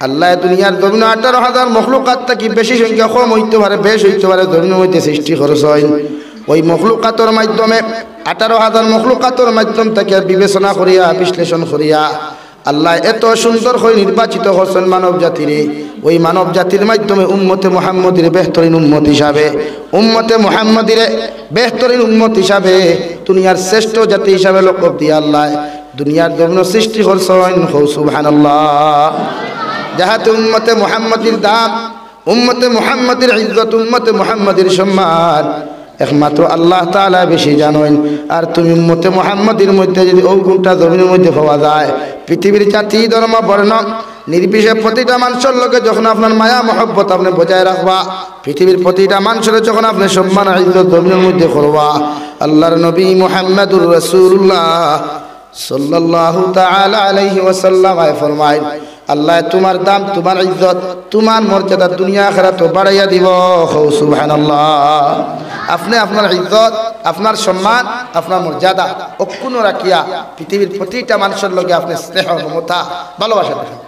আল্লাহ দুনিয়ার জমিন 18,000 মখলুকাত থাকি বেশি সংখ্যা কম হইতে পারে বেশ হইতে পারে জমিনের মধ্যে সৃষ্টি খরচ হয় ওই মখলুকাতর মাধ্যমে 18,000 মখলুকাতর মাধ্যম থেকে বিবেচনা করিয়া বিশ্লেষণ করিয়া আল্লাহ এত সুন্দর করে নির্বাচিত করছেন মানব জাতিরে ওই মানব জাতির মাধ্যমে উম্মতে মুহাম্মদের বেহতরিন উম্মত হিসাবে উম্মতে মুহাম্মদের বেহতরিন উম্মত হিসাবে দুনিয়ার শ্রেষ্ঠ জাতি হিসাবে লকব দিয়ে আল্লাহ দুনিয়ার জমিন সৃষ্টি করছেন সুবহানাল্লাহ যাহাতে উম্মতে মুহাম্মদের দাম উম্মতে মুহাম্মদের ইজ্জত উম্মতে মুহাম্মদের সম্মান একমাত্র আল্লাহ তাআলা বেশি জানেন আর তুমি উম্মতে মুহাম্মদের মধ্যে যদি ওই গুণটা জমিনের মধ্যে পাওয়া যায় পৃথিবীর জাতি ধর্ম বর্ণ নির্বিশেষে প্রতিটা মানুষের লগে যখন আপনার মায়া মহব্বত আপনি বজায় রাখবা পৃথিবীর প্রতিটা মানুষের যখন আপনি সম্মান ইজ্জত জমিনের মধ্যে করবা আল্লাহর নবী মুহাম্মদুর রাসূলুল্লাহ সাল্লাল্লাহু তাআলা আলাইহি ওয়াসাল্লাম ফরমায় আল্লাহ তোমার দাম তোমার ইজ্জত তোমার মর্যাদা দুনিয়া আখিরাতে বাড়াইয়া দিব সুবহানাল্লাহ আপনি আপনার ইজ্জত আপনার সম্মান আপনার মর্যাদা অক্ষুণ্ণ রাখিয়া পৃথিবীর প্রতিটা মানুষের লগে আপনি স্নেহ মমতা ভালোবাসা দেখান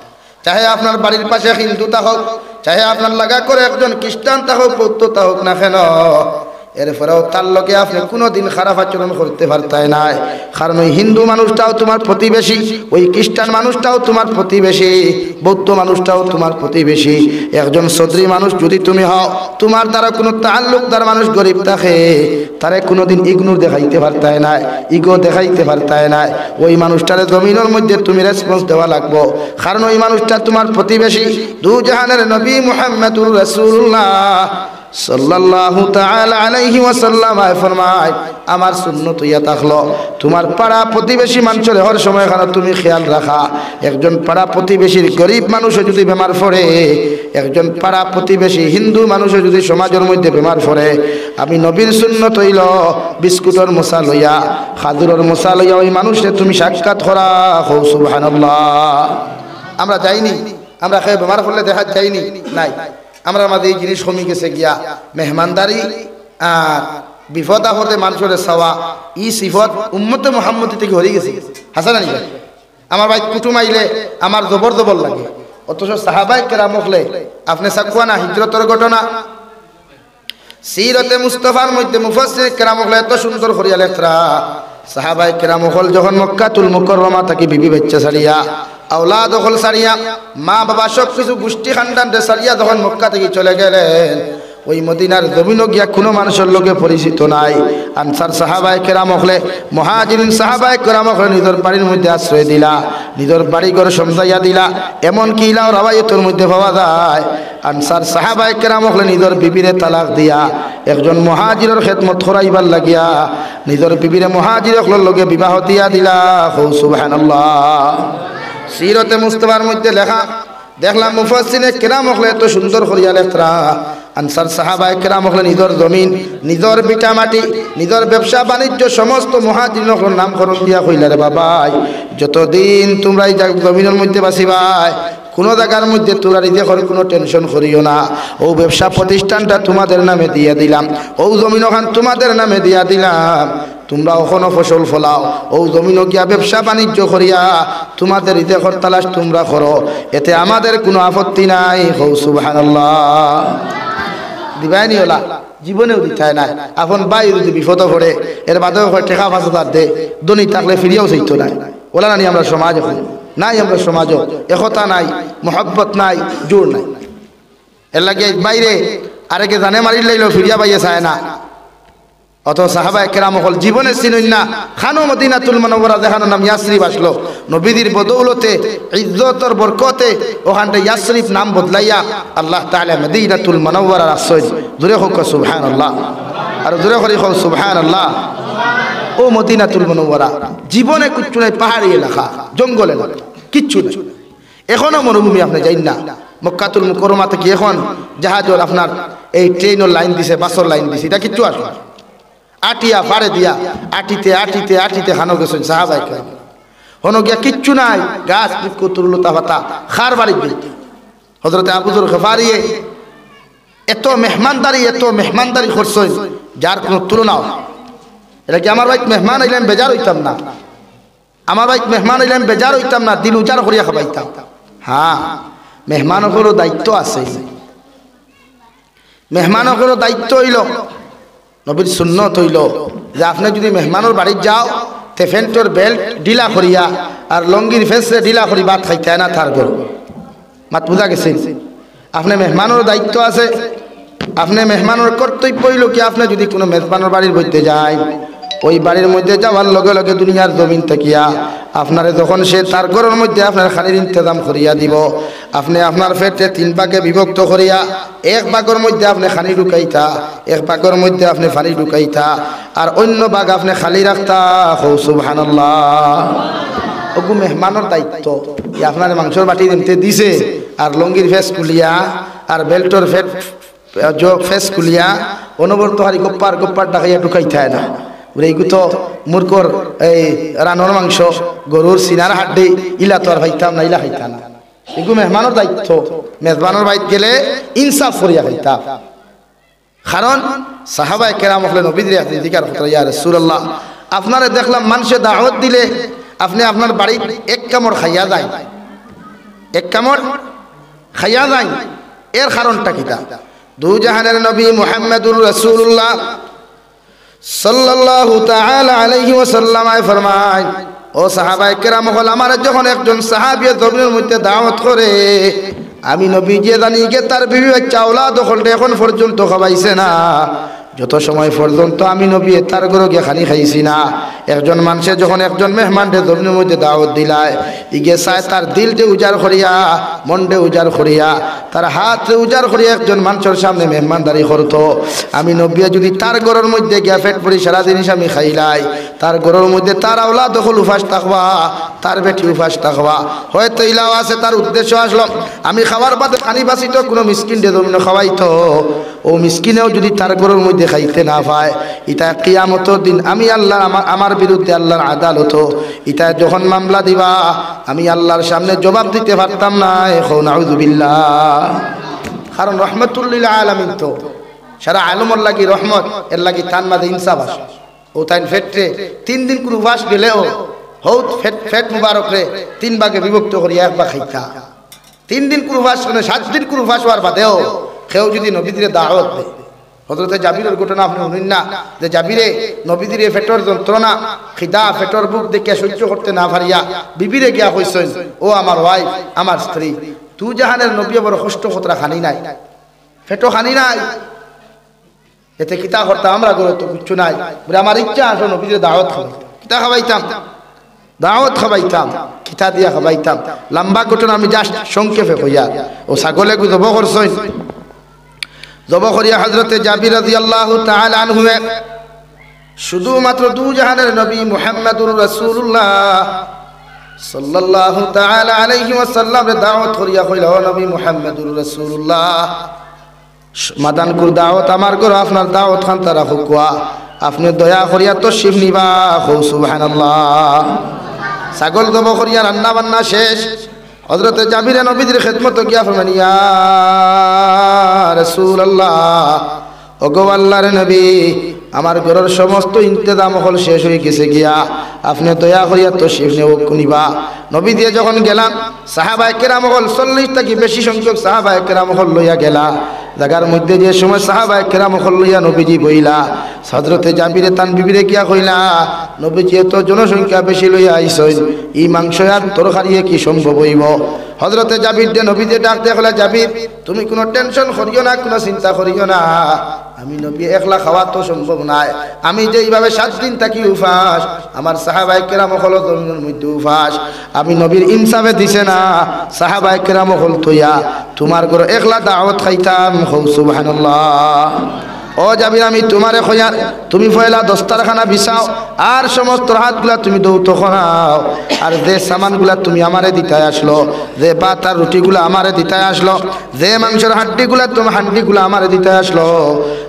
চাহে আপনার বাড়ির পাশে হিন্দু থাকুক চাহে আপনার লাগা করে একজন খ্রিস্টান থাকুক বৌদ্ধ থাকুক না কেন এরপরেও তার লগে আপনি কোনোদিন খারাপ আচরণ করতে পারতেন না কারণ ওই হিন্দু মানুষটাও তোমার প্রতিবেশী ওই খ্রিস্টান মানুষটাও তোমার প্রতিবেশী বৌদ্ধ মানুষটাও তোমার প্রতিবেশী একজন সদরি মানুষ যদি তুমি হও তোমার দ্বারা কোনো তাল্লুকদার মানুষ গরিব থাকে তারে কোনোদিন ইগনোর দেখাইতে পারতেন না ইগো দেখাইতে পারতেন না ওই মানুষটারে জমিনের মধ্যে তুমি রেসপন্স দেওয়া লাগবো কারণ ওই মানুষটা তোমার প্রতিবেশী দু জাহানের নবী মুহাম্মদুর রাসূলুল্লাহ সাল্লাল্লাহু তাআলা আলাইহি ওয়াসাল্লাম ফরমায় আমার সুন্নত ইয়া থাকলো তোমার পাড়া প্রতিবেশী মানুষের হর সময় খানা তুমি খেয়াল রাখা একজন পাড়া প্রতিবেশীর গরিব মানুষও যদি বেমার পড়ে একজন পাড়া প্রতিবেশী হিন্দু মানুষও যদি সমাজের মধ্যে বেমার পড়ে আমি নবীর সুন্নত হইল বিস্কুটের মশা লইয়া খাজুরের মশা লইয়া ওই মানুষে তুমি সাক্ষাৎ করা সুবহানাল্লাহ আমরা যাইনি আমরা খেয়ে বেমার পড়লে দেখা যাইনি নাই আমরা মাঝে এই জিনিস কমে গেছে গিয়া মেহমানদারি আর বিপদ আপদে মানুষের চাওয়া ই সিফত উম্মতে মুহাম্মদ থেকে হয়ে গেছে হাসান আলী ভাই আমার ভাই কুটুম আইলে আমার জবর জবর লাগে অথচ সাহাবায়ে কেরাম হলে আপনি সাকুয়া না হিজরতের ঘটনা সিরতে মুস্তাফার মধ্যে মুফাসসির কেরাম হলে এত সুন্দর করিয়া লেখরা সাহাবায়ে কেরাম হল যখন মক্কাতুল মুকাররমা থেকে বিবি বাচ্চা ছাড়িয়া আওলাদ হল সারিয়া মা বাবা সব কিছু গোষ্ঠী খানদান সারিয়া যখন মক্কা থেকে চলে গেলেন ওই মদিনার জমিনও গিয়া কোনো মানুষের লোকে পরিচিত নাই আনসার সাহাবায়ে কেরাম হলে মুহাজিরিন সাহাবায়ে কেরাম হলে নিজের বাড়ির মধ্যে আশ্রয় দিলা নিজের বাড়ি ঘর সমঝাইয়া দিলা এমন কি ইলাও রাওয়ায়াতের মধ্যে পাওয়া যায় আনসার সাহাবায়ে কেরাম হলে নিজের বিবিরে তালাক দিয়া একজন মুহাজিরের খেদমত করাইবার লাগিয়া নিজের বিবিরে মুহাজিরের লগে বিবাহ দিয়া দিলা সুবহানাল্লাহ সিরতে মুস্তাফার মধ্যে লেখা দেখলাম মুফাসসিরে কেরাম হলে এত সুন্দর করিয়া লেখরা আনসার সাহাবায়ে কেরাম হলে নিজের জমিন নিজের বিটা মাটি নিজের ব্যবসা বাণিজ্য সমস্ত মুহাজিরিনের নাম করণ দিয়া কইলা রে বাবাই যতদিন তোমরা এই জমিনের মধ্যে বাসিবাই কোনো জায়গার মধ্যে তোমরা নিজের কোনো টেনশন করিও না ও ব্যবসা প্রতিষ্ঠানটা তোমাদের নামে দিয়ে দিলাম ও জমিন ওখান তোমাদের নামে দিয়া দিলাম তোমরা ওখানে ফসল ফলাও ও জমিনও গিয়া ব্যবসা বাণিজ্য করিয়া তোমাদের রিজেকের তালাশ তোমরা করো এতে আমাদের কোনো আপত্তি নাই সুবহানাল্লাহ দিবাইনি ওলা জীবনেও দিতায় নাই এখন বাই যদি বিপদ পড়ে এর বাদেও টেকা 5,000 দে দনি থাকলে ফিরিয়াও চাইতো নাই ওলা নানি আমরা সমাজ এখন নাই আমরা সমাজও একতা নাই মহব্বত নাই জোর নাই এর লাগে বাইরে আরেকে জানে মারি লাইলো ফিরিয়া পাইয়ে চায় না অত সাহাবায়ে কেরাম হল জীবনে চিনুন না খানো মদিনাতুল মুনাওয়ারা দেখানো নাম ইয়াসরিব আসলো নবীদের বদৌলতে ইজ্জতর বরকতে ওখানটা ইয়াসরিব নাম বদলাইয়া আল্লাহ তাআলা মদিনাতুল মুনাওয়ারা রাখছেন জোরে হোক সুবহানাল্লাহ আর জোরে করে হোক সুবহানাল্লাহ ও মদিনাতুল মুনাওয়ারা জীবনে কিচ্ছু নাই পাহাড়ি এলাকা জঙ্গল এলাকা কিচ্ছু নাই এখনো মরুভূমি আপনি যাইন না মক্কাতুল মুকাররমা থেকে এখন জাহাজের আপনার এই ট্রেনের লাইন দিছে বাসের লাইন দিছে এটা কিচ্ছু আসবে আটিয়া পারে দিয়া আটিতে আটিতে আটিতে খানো গেছেন সাহাবায়ে কেরাম হনো গিয়া কিচ্ছু নাই গাছ পুষ্প তুরলতা পাতা খার বাড়ি দিতে হযরতে আবু যর গফারিয়ে এত মেহমানদারি করছেন যার কোনো তুলনা এটা কি আমার ভাই মেহমান আইলেন বেজার হইতাম না আমার ভাই মেহমান আইলেন বেজার হইতাম না দিল উজাড় করিয়া খাবাইতাম হ্যাঁ মেহমানকেরও দায়িত্ব আছে। মেহমানকেরও দায়িত্ব হইল, নবীর সুন্নত হইল যে আপনি যদি মেহমানের বাড়ি যাও তে ফ্যান্টর বেল্ট ঢিলা করিয়া আর লঙ্গির ফেসে ঢিলা করি ভাত খাইতে না তার ঘর। মাত বুঝা গেছে? আপনি মেহমানের দায়িত্ব আছে, আপনি মেহমানের কর্তব্য হইল কি আপনি যদি কোনো মেহমানের বাড়ির মধ্যে যায়, ওই বাড়ির মধ্যে যাওয়ার লগে লগে দুনিয়ার জমিন থাকিয়া আপনারে যখন সে তার ঘরের মধ্যে আপনার খানির ইন্তজাম করিয়া দিব, আপনি আপনার পেটে 3 ভাগে বিভক্ত করিয়া 1 ভাগের মধ্যে আপনি খানি ঢুকাইতা, 1 ভাগের মধ্যে আপনি পানি ঢুকাইতা, আর অন্য ভাগ আপনি খালি রাখতা। সুবহানাল্লাহ। ওগু মেহমানের দায়িত্ব। আপনার মাংসর বাটি দিতে দিছে আর লঙ্গির ফেস খুলিয়া আর বেল্টর ফেস খুলিয়া অনবরত হারি গোপ্পার গোপ্পার ডাকাইয়া ঢুকাইতে না। এইগু তো মূর্খর এই রানোর মাংস, গরুর সিনার হাড্ডি ইলা তো আর খাইতাম না, ইলা খাইতাম না। এগু মেহমানের দায়িত্ব। মেজবানের বাইত গেলে ইনসাফ করিয়া খাইতাম। কারণ সাহাবায়ে কেরাম হলেন নবীদের জিকির করতে, ইয়া রাসূলুল্লাহ আপনারে দেখলাম মানুষে দাওয়াত দিলে আপনি আপনার বাড়ির 1 কামড় খাইয়া যায়, 1 কামড় খাইয়া যায়। এর কারণটা কিটা? দু জাহানের নবী মুহাম্মদুর রাসূলুল্লাহ সাল্লাল্লাহু তাআলা আলাইহি ওয়াসাল্লাম ফরমায়, ও সাহাবায়ে কেরাম হল আমার যখন একজন সাহাবী জমিনের মধ্যে দাওয়াত করে, আমি নবী যে জানি গে তার বিবি বাচ্চা আওলাদ হলতে এখন পর্যন্ত খাওয়াইছে না, যত সময় পর্যন্ত আমি নবী তার ঘরে গিয়ে খানি খাইছি না। একজন মানুষের যখন একজন মেহমানদের জমিনের মধ্যে দাওয়াত দিলায়, ইগে চায় তার দিলটে উজাড় করিয়া, মনটে উজাড় করিয়া, তার হাতে উজাড় করিয়া একজন মানুষের সামনে মেহমানদারি করতো। আমি নবী যদি তার ঘরের মধ্যে গিয়া পেট পরি সারা জিনিস আমি খাইলাই, তার ঘরের মধ্যে তার আওলাদ দখল উপাস থাকবা, তার বেটি উপাস থাকবা। হয়তো ইলাও আছে তার উদ্দেশ্য আসলো আমি খাবার বাদে পানি বাঁচিত কোনো মিসকিন দে জমিন খাওয়াইতো, ও মিসকিনেও যদি তার ঘরের মধ্যে খাইতে না পায়, এটা কিয়ামতের দিন আমি আল্লাহ আমার বিরুদ্ধে আল্লাহর আদালত, এটা যখন মামলা দিবা আমি আল্লাহর সামনে জবাব দিতে পারতাম না। এখন নাউযুবিল্লাহ। কারণ রহমতুল লিল আলামিন তো সারা আলমর লাগি রহমত, এর লাগি তান মাঝে ইনসাফ আসে। ও তাই ফেটে 3 দিন কোনো উপাস গেলেও হৌত ফেট মুবারক রে 3 ভাগে বিভক্ত করিয়া 1 ভাগ খাইতা। 3 দিন কোনো উপাস মানে 7 দিন কোনো উপাস হওয়ার বাদেও কেউ যদি নবীদের দাওয়াত দেয়, হযরতে জাবিরের ঘটনা আপনি শুনেন না যে জাবিরে নবীদের ফেটর যন্ত্রণা খিদা ফেটর বুক দেখে সহ্য করতে না পারিয়া বিবিরে গিয়া কইছেন, ও আমার ওয়াইফ, আমার স্ত্রী, তু জাহানের নবী বড় কষ্ট খতরা খানি নাই, ফেটো খানি নাই, এতে কিতা করতাম আমরা গরে তো কিচ্ছু নাই, বলে আমার ইচ্ছা আসো নবীদের দাওয়াত খাওয়াইতাম, কিতা খাওয়াইতাম, দাওয়াত খাওয়াইতাম, কিতা দিয়া খাওয়াইতাম। লম্বা ঘটনা আমি জাস্ট সংক্ষেপে কইয়া, ও ছাগলে জব করছেন, জব করিয়া হযরতে জাবির রাদিয়াল্লাহু তাআলা আনহু শুধুমাত্র দু জাহানের নবী মুহাম্মদুর রাসূলুল্লাহ সাল্লাল্লাহু তাআলা আলাইহি ওয়াসাল্লাম দাওয়াত করিয়া কইল, ও নবী মুহাম্মদুর রাসূলুল্লাহ মাদানকুর দাওয়াত আমার ঘর, আপনার দাওয়াত খান তারা হুকুয়া, আপনি দয়া করিয়া তশরিফ নিবা। সুবহানাল্লাহ। ছাগল জব করিয়া রান্না বান্না শেষ, হযরতে জাবির নবীর খিদমত গিয়া ফরমান, ইয়া রাসূলুল্লাহ, ওগো আল্লাহর নবী, আমার ঘরের সমস্ত ইন্তজাম হল শেষ হয়ে গেছে গিয়া, আপনি দয়া করিয়া তশরিফ নিবা। নবী দিয়ে যখন গেলাম, সাহাবায়ে কেরাম হল 40 থেকে বেশি সংখ্যক সাহাবায়ে কেরাম হল লইয়া গেলা। জায়গার মধ্যে যে সময় সাহাবায়ে কেরাম হল লইয়া নবীজি বইলা, হযরতে জাবিরে তান বিবিরে গিয়া কইলা, নবীজি এত জনসংখ্যা বেশি লইয়া আইছেন, এই মাংস আর তরকারিয়ে কি সম্ভব হইব? হযরতে জাবির দে নবীজি ডাক দিয়ে কইলা, জাবির তুমি কোনো টেনশন করিও না, কোনো চিন্তা করিও না, আমি নবী একলা খাওয়া তো সম্ভব নাই, আমি যে এইভাবে 7 দিন থাকি উপাস, আমার সাহাবায়ে কেরাম হল জমিনের মধ্যে উপাস, আমি নবীর ইনসাফে দিছে না, সাহাবায়ে কেরাম হল তৈয়া তোমার ঘরে একলা দাওয়াত খাইতাম। সুবহানাল্লাহ। ও জাবির, আমি তোমারে খয়ার, তুমি পয়লা দস্তারখানা বিছাও, আর সমস্ত হাতগুলা তুমি দৌত খাও, আর যে সামানগুলা তুমি আমারে দিতাই আসলো, যে ভাত আর রুটিগুলা আমারে দিতাই আসলো, যে মাংসের হাড্ডিগুলা তুমি হাড্ডিগুলা আমারে দিতাই আসলো,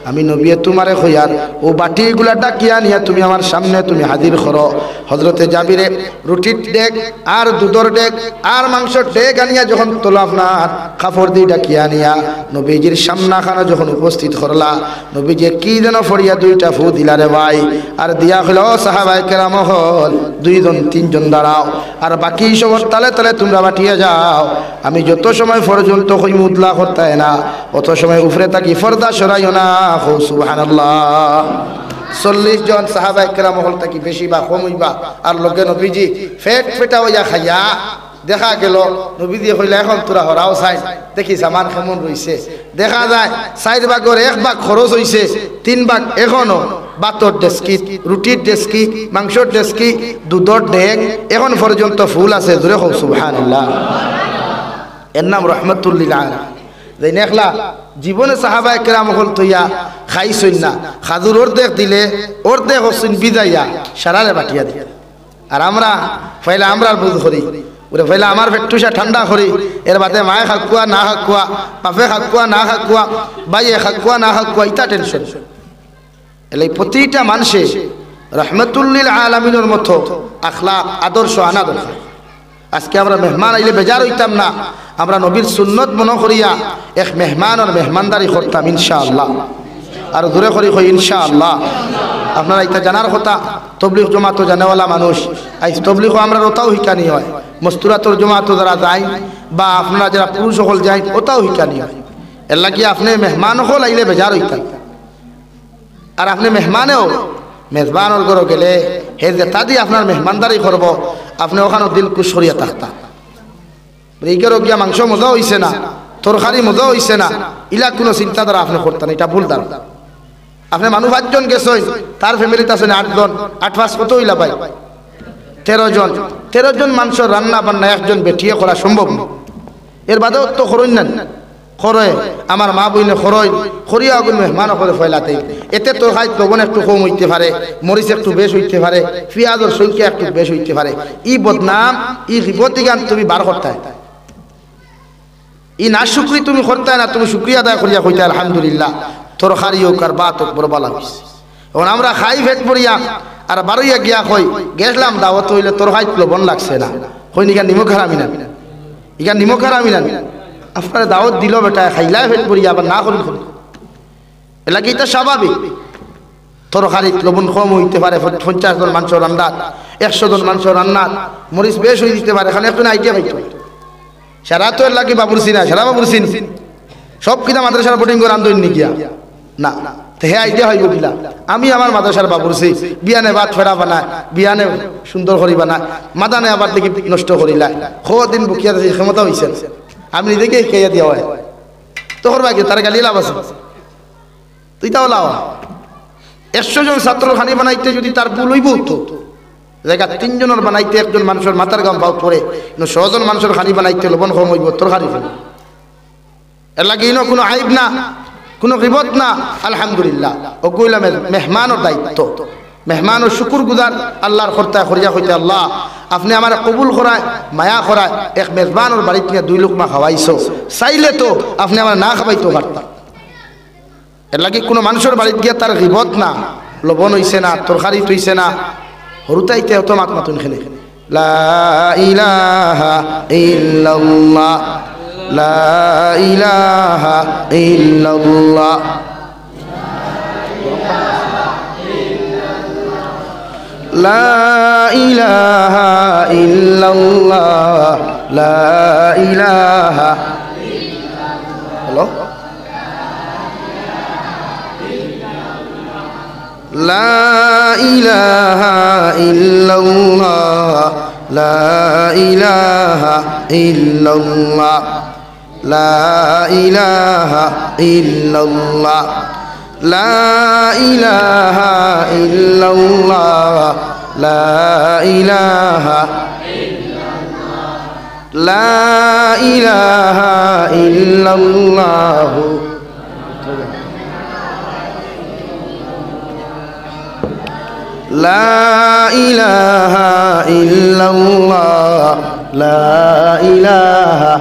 আমি নবী তোমারে খয়ার ও বাটিগুলা ডাকিয়া নিয়া তুমি আমার সামনে তুমি হাজির করো। হযরতে জাবিরে রুটির ডেক আর দুধর ডেক আর মাংসের ডেক আনিয়া যখন তোলা আপনার কাপড় দিয়ে ডাকিয়া নিয়া নবীজির সামনাখানা যখন উপস্থিত করলা, নবীজি কি যেন ফরিয়া দুইটা ফু দিলারে ভাই আর দিয়া হলো সাহাবায়ে কেরাম হল দুইজন তিনজন দাঁড়াও আর বাকি সবার তালে তালে তোমরা বাটিয়ে যাও আমি যত সময় পর্যন্ত কই মুদলা করতে না অত সময় উপরে থাকি পর্দা সরাইও না সুবহানাল্লাহ 40 জন সাহাবায়ে কেরাম হল থাকি বেশি বা কম হইবা আর লগে নবীজি পেট পেটা হইয়া খাইয়া দেখা গেল নবীজি কইলা এখন তোরা হরাও চাই দেখি সামান কেমন রইছে দেখা যায় 4 ভাগের 1 ভাগ খরচ হইছে 3 ভাগ এখনো বাতর ডেস্কি রুটির ডেস্কি মাংসর ডেস্কি দুধর ডেক এখন পর্যন্ত ফুল আছে জোরে কও সুবহানাল্লাহ এর নাম রাহমাতুল লিল আলামিন যেই নেখলা জীবনে সাহাবায়ে কেরাম হল তইয়া খাইছইন না খাজুর অর্ধেক দিলে অর্ধেক হসইন বিজাইয়া সারারে বাটিয়া দিয়া আর আমরা পয়লা আমরার বুঝ করি ওরে পয়লা আমার পেটুসা ঠান্ডা করি এর বাদে মায়ে খাকুয়া না খাকুয়া বাপে খাকুয়া না খাকুয়া ভাইয়ে খাকুয়া না খাকুয়া ইটা টেনশন এলাই প্রতিটা মানুষে রাহমাতুল লিল আলামিনের মতো আখলাক আদর্শ আনা দরকার আজকে আমরা মেহমান আইলে বেজার হইতাম না আমরা নবীর সুন্নত মনে করিয়া এক মেহমানের মেহমানদারি করতাম ইনশাআল্লাহ আর দূরে করি কই ইনশাআল্লাহ আপনারা এটা জানার কথা তবলিগ জমাত জানেওয়ালা মানুষ আজ তবলিগ আমরা ওটাও হিকানি হয় মস্তুরাতুল জমাত যারা যায় বা আপনারা যারা পুরুষ সকল যায় ওটাও হিকানি হয় এর লাগি আপনি মেহমান হল আইলে বেজার হইতাম আর আপনি মেহমানেও মেজবানোর ঘরে গেলে হে যেটা দিয়ে আপনার মেহমানদারি করব আপনি ওখানে দিল খুশ করিয়া থাকতা এইগেরও গিয়া মাংস মজা হইছে না তরকারি মজা হইছে না ইলা কোনো চিন্তাধারা আপনি করতেন এটা ভুল দাম আপনি মানুষ 5 জন গেছেন তার ফ্যামিলিতে আছেন 8 জন 8 5 কত হইলা ভাই 13 জন মানুষের রান্না বান্না একজন বেঠিয়ে করা সম্ভব না এর বাদেও তো করইন না করে আমার মা বইনে খরই খরিয়া আগুন মেহমান করে ফয়লাতে এতে তো খাই লবণ একটু কম হইতে পারে মরিচ একটু বেশ হইতে পারে পেঁয়াজের সংখ্যা একটু বেশ হইতে পারে ই বদনাম ই রিপতি গান তুমি বার করতে ই না শুক্রি তুমি করতে না তুমি শুক্রিয়া আদায় করিয়া কইতে আলহামদুলিল্লাহ তরকারি হোক আর বাত হোক বড় বালা হইছে এখন আমরা খাই ভেট পড়িয়া আর বারইয়া গিয়া কই গেছলাম দাওয়াত হইলে তরকারি লবণ লাগছে না কই নিকা নিমখ হারামি না ইকা নিমখ হারামি না আপনারা দাওয়াত দিল বেটা খাইলা ফেট পড়ি আবার না করি এলাকি এটা স্বাভাবিক তরকারি লবণ কম হইতে পারে 50 জন মানুষ রান্না 100 জন মানুষ রান্না মরিচ বেশ হয়ে দিতে পারে এখানে একটু আইডিয়া পাইতো সারা তো এর লাগি বাবুরসি না সারা বাবুরসি সব কিনা মাদ্রাসার বোটিং করে আন্দোলন নি গিয়া না তো হে আইডিয়া হইব কিলা আমি আমার মাদ্রাসার বাবুরসি বিয়ানে ভাত ফেরা বানায় বিয়ানে সুন্দর করি বানায় মাদানে আবার দেখি নষ্ট করিলা দিন বুকিয়া ক্ষমতা হইছে আমি নিজেকে খেয়ে দেওয়া হয় তোর বাকি তার গালি লাভ আছে তুই তাও লাভ 100 জন ছাত্র খানি বানাইতে যদি তার ভুল হইব তো জায়গা 3 জনের বানাইতে একজন মানুষের মাথার গাম পাও পড়ে 100 জন মানুষের খানি বানাইতে লবণ কম হইব তোর খানি এর লাগে ইনো কোনো আইব না কোনো গিবত না আলহামদুলিল্লাহ ও কইলাম মেহমানের দায়িত্ব মেহমানের শুকুর গুজার আল্লাহর কর্তা করিয়া কইতে আল্লাহ আপনি আমার কবুল করায় মায়া করায় এক মেজবানের বাড়িতে নিয়ে 2 লোকমা খাওয়াইছো চাইলে তো আপনি আমার না খাওয়াইতো পারতাম এর লাগে কোনো মানুষের বাড়িতে গিয়ে তার গিবত না লবণ হইছে না তরকারি হইছে না হরুতাইতে অত মাত মাতুন খেলে লা ইলাহা ইল্লাল্লাহ লা ইলাহা ইল্লাল্লাহ লা ইলাহা ইল্লাল্লাহ লা ইলাহা হ্যালো লা ইলাহা ইল্লাল্লাহ লা ইলাহা ইল্লাল্লাহ লা ইলাহা ইল্লাল্লাহ লা ইলাহা ইল্লাল্লাহ লা ইলাহা লা ইলাহা ইল্লাল্লাহ লা ইলাহা ইল্লাল্লাহ লা ইলাহা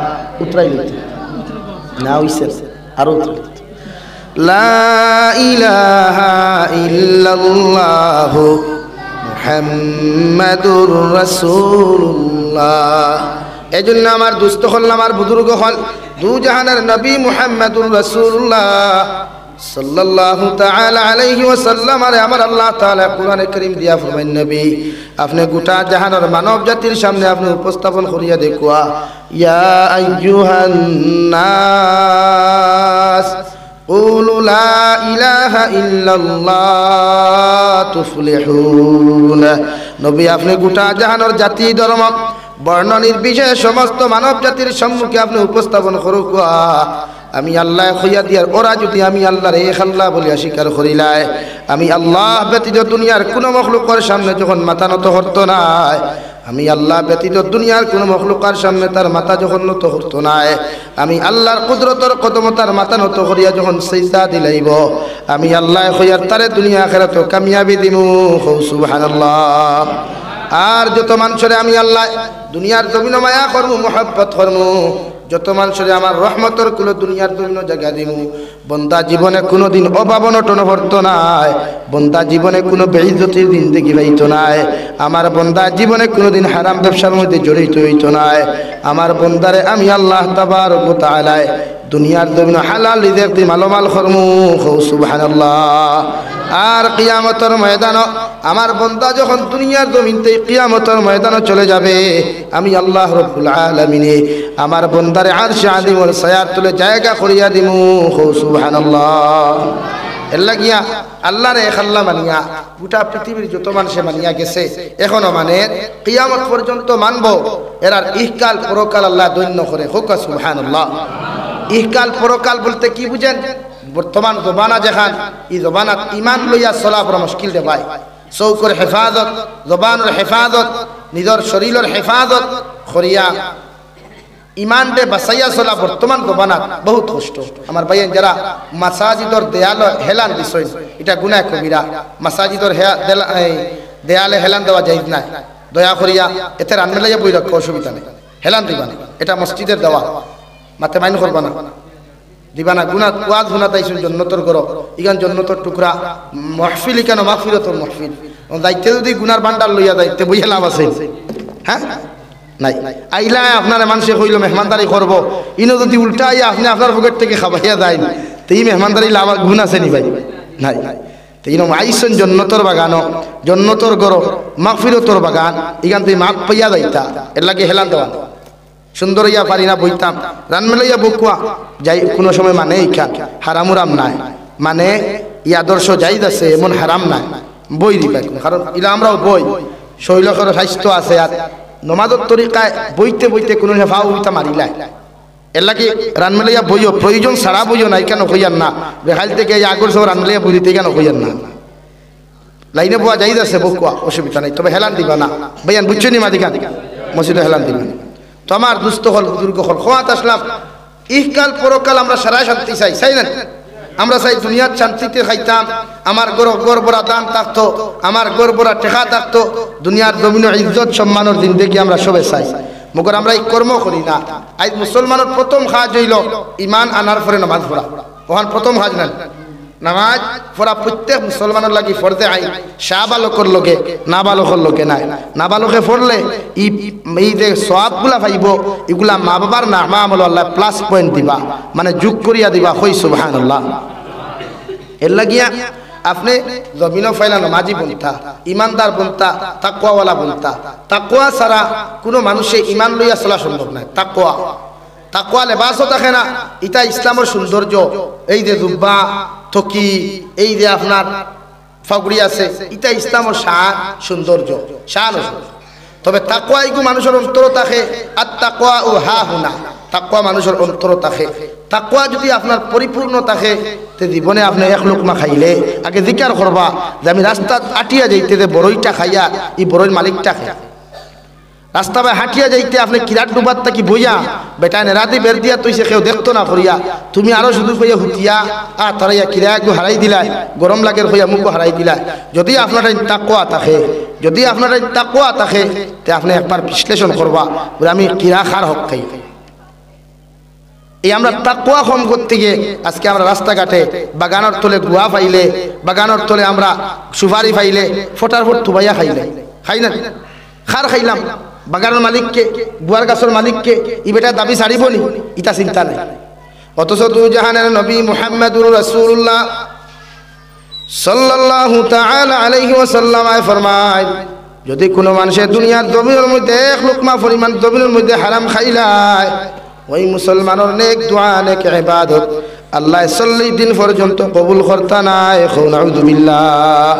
উতরাইলি না হইছে আর উতরাইলি লা ইলাহা ইল্লাল্লাহ মুহাম্মাদুর রাসূলুল্লাহ এজন্য আমার দুস্থ হল আমার বুজুর্গ হল দু জাহানের নবী মুহাম্মাদুর রাসূলুল্লাহ সাল্লাল্লাহু তাআলা আলাইহি ওয়াসাল্লাম আরে আমার আল্লাহ তাআলা কোরআনে কারীম দিয়া ফরমায় নবী আপনি গোটা জাহানের মানব জাতির সামনে আপনি উপস্থাপন করিয়া দেখুয়া ইয়া আইয়ুহান নাস কুলু লা ইলাহা ইল্লাল্লাহ তুফলিহুন নবী আপনি গোটা জাহানের জাতি ধর্ম বর্ণ নির্বিশেষে সমস্ত মানব জাতির সম্মুখে আপনি উপস্থাপন করুকা আমি আল্লাহ কইয়া দিয়ার ওরা যদি আমি আল্লাহর এক আল্লাহ বলিয়া স্বীকার করিলাই আমি আল্লাহ ব্যতীত দুনিয়ার কোন মখলুকের সামনে যখন মাথা নত হতো না আমি আল্লাহ ব্যতীত দুনিয়ার কোন মখলুকের সামনে তার মাথা যখন নত হতো না আমি আল্লাহর কুদরতের কদমতার মাথা নত করিয়া যখন সিজদা দিলাইব আমি আল্লাহ কইয়ার তারে দুনিয়া আখিরাত কামিয়াবি দিমু সুবহানাল্লাহ আর যত মানুষরে আমি আল্লাহ দুনিয়ার জমিন মায়া করমু মোহাব্বত করমু যত মানুষরে আমার রহমতর কুলো দুনিয়ার জমিন জায়গা দিমু বন্দা জীবনে কোনোদিন অভাব অনটন হতো নাই বন্দা জীবনে কোনো বেইজ্জতির জিন্দেগি পাইতো নাই আমার বন্দা জীবনে কোনোদিন হারাম ব্যবসার মধ্যে জড়িত হইতো নাই আমার বন্দারে আমি আল্লাহ তাবারক ওয়া তাআলা দুনিয়ার জমিন হালাল রিজিক দি মালামাল করমু সুবহানাল্লাহ আর কিয়ামতের ময়দানে আমার বান্দা যখন দুনিয়ার জমিনতে কিয়ামতের ময়দানে চলে যাবে আমি আল্লাহ রাব্বুল আলামিন আমার বান্দারে আরশে আযীমের ছায়ার তলে জায়গা করিয়া দিমু সুবহানাল্লাহ এর লাগিয়া আল্লাহরে এক আল্লাহ মানিয়া গোটা পৃথিবীর যত মানুষে মানিয়া গেছে এখনো মানে কিয়ামত পর্যন্ত মানবো এরার ইহকাল পরকাল আল্লাহ দৈন্য করে হোক সুবহানাল্লাহ ইহকাল পরকাল বলতে কি বুঝেন বর্তমান জবানা যেখান এই জবানাত ইমান লইয়া চলা বড় মুশকিল রে ভাই চৌকর হেফাজত জবানের হেফাজত নিজের শরীরের হেফাজত করিয়া ইমান রে বাঁচাইয়া চলা বর্তমান জবানাত বহুত কষ্ট আমার ভাইয়ের যারা মাসাজিদর দেয়াল হেলান বিষয় এটা গুনাহ কবিরা মাসাজিদর দেয়ালে হেলান দেওয়া যাইজ না দয়া করিয়া এতে রান্না লাইয়া বই রাখো অসুবিধা নেই হেলান দিবা না এটা মসজিদের দেওয়া মাতে মাইন করবা না দিবানা গুনা ওয়াজ গুনা তাইছুন জান্নাতের ঘর ইগান জান্নাতের টুকরা মাহফিল কেন মাগফিরাতুল মাহফিল দায়িত্ব যদি গুনার ভান্ডার লইয়া যাইতে বইয়া লাভ আছে হ্যাঁ নাই আইলা আপনার মানুষে কইল মেহমানদারি করব ইনো যদি উল্টা আইয়া আপনি আপনার পকেট থেকে খাবাইয়া যায় তো এই মেহমানদারি লাভ গুণ আছে নি ভাই নাই তো ইনো আইসন জান্নাতের বাগান জান্নাতের ঘর মাগফিরাতুর বাগান ইগান তুই মাপ পাইয়া যাইতা এর লাগে হেলান দেওয়া সুন্দর ইয়া পারি না বইতাম রানমেলাইয়া বকুয়া যাই কোনো সময় মানে ইখান হারামুরাম নাই মানে ই আদর্শ জাইজ আছে এমন হারাম নাই বই দিবা কারণ ইলা আমরাও বই শৈলকের স্বাস্থ্য আছে আর নমাজের তরিকায় বইতে বইতে কোনো ভাও উইতা মারিলাই এর লাগে রানমেলাইয়া বইও প্রয়োজন ছাড়া বইও নাই কেন কইয়ার না বেহাল থেকে আগর সব রানমেলাইয়া বই দিতে কেন কইয়ার না লাইনে বয়া জাইজ আছে বকুয়া অসুবিধা নাই তবে হেলান দিবা না ভাইয়ান বুঝছো নি মাদিকান মসজিদে হেলান দিবা তো আমার দুস্থ হল বুজুর্গ হল খোয়াত আসলাম ইহকাল পরকাল আমরা সারা শান্তি চাই না আমরা চাই দুনিয়ার শান্তিতে খাইতাম আমার গর্বরা দান থাকতো আমার গর্বরা টেকা থাকতো দুনিয়ার জমিন ইজ্জত সম্মানের জিন্দেগি আমরা সবে চাই মগর আমরা এই কর্ম করি না আজ মুসলমানের প্রথম কাজ হইল ইমান আনার পরে নামাজ পড়া ওখান প্রথম কাজ না নামাজ পড়া প্রত্যেক মুসলমানের লাগি ফরজে আইন শাহবালকর লোকে নাবালকর লোকে নাই নাবালকে পড়লে এই যে সওয়াবগুলা পাইব এগুলা মা বাবার না মা আমল আল্লাহ প্লাস পয়েন্ট দিবা মানে যোগ করিয়া দিবা কই সুবহানাল্লাহ এর লাগিয়া আপনি জমিনও ফাইলা নামাজি বনতা ইমানদার বনতা তাকওয়াওয়ালা বনতা তাকওয়া ছাড়া কোনো মানুষে ইমান লইয়া চলা সম্ভব নয় তাকওয়া লেবাসও থাকে না এটা ইসলামের সৌন্দর্য এই যে জুব্বা থকি এই যে আপনার ফাগুড়ি আছে এটা ইসলামের শান সৌন্দর্য শান তবে তাকওয়া এগু মানুষের অন্তর থাকে আর তাকওয়া ও হা হুনা তাকওয়া মানুষের অন্তর থাকে তাকওয়া যদি আপনার পরিপূর্ণ থাকে তে জীবনে আপনি এক লোকমা খাইলে আগে জিকার করবা যে আমি রাস্তা আটিয়া যাইতে যে বড়ইটা খাইয়া এই বড়ইর মালিকটা খাই রাস্তা বাই হাঁটিয়া যাইতে আপনি কিরাট ডুবার থাকি বইয়া বেটা নেরাতে বের দিয়া তুইছে কেউ দেখতো না করিয়া তুমি আরো শুধু কইয়া হুতিয়া আর তারাইয়া কিরা একটু হারাই দিলাই গরম লাগের হইয়া মুখও হারাই দিলাই যদি আপনার তাকওয়া থাকে তে আপনি একবার বিশ্লেষণ করবা বলে আমি কিরা খার হক খাই এই আমরা তাকওয়া কম করতে গিয়ে আজকে আমরা রাস্তাঘাটে বাগানের তলে গুয়া পাইলে বাগানের তলে আমরা সুপারি পাইলে ফটার ফট থুবাইয়া খাই না খার খাইলাম বাগানের মালিককে বুয়ার গাছের মালিককে ই বেটা দাবি ছাড়িব নি ইটা চিন্তা নাই অথচ দুই জাহানের নবী মুহাম্মদুর রাসূলুল্লাহ সাল্লাল্লাহু তাআলা আলাইহি ওয়াসাল্লাম ফরমায়, যদি কোনো মানুষের দুনিয়ার জমিনের মধ্যে এক লুকমা পরিমাণ জমিনের মধ্যে হারাম খাইলায়, ওই মুসলমানের নেক দোয়া নেক ইবাদত আল্লাহ 40 দিন পর্যন্ত কবুল করতা নাই। নাউযুবিল্লাহ।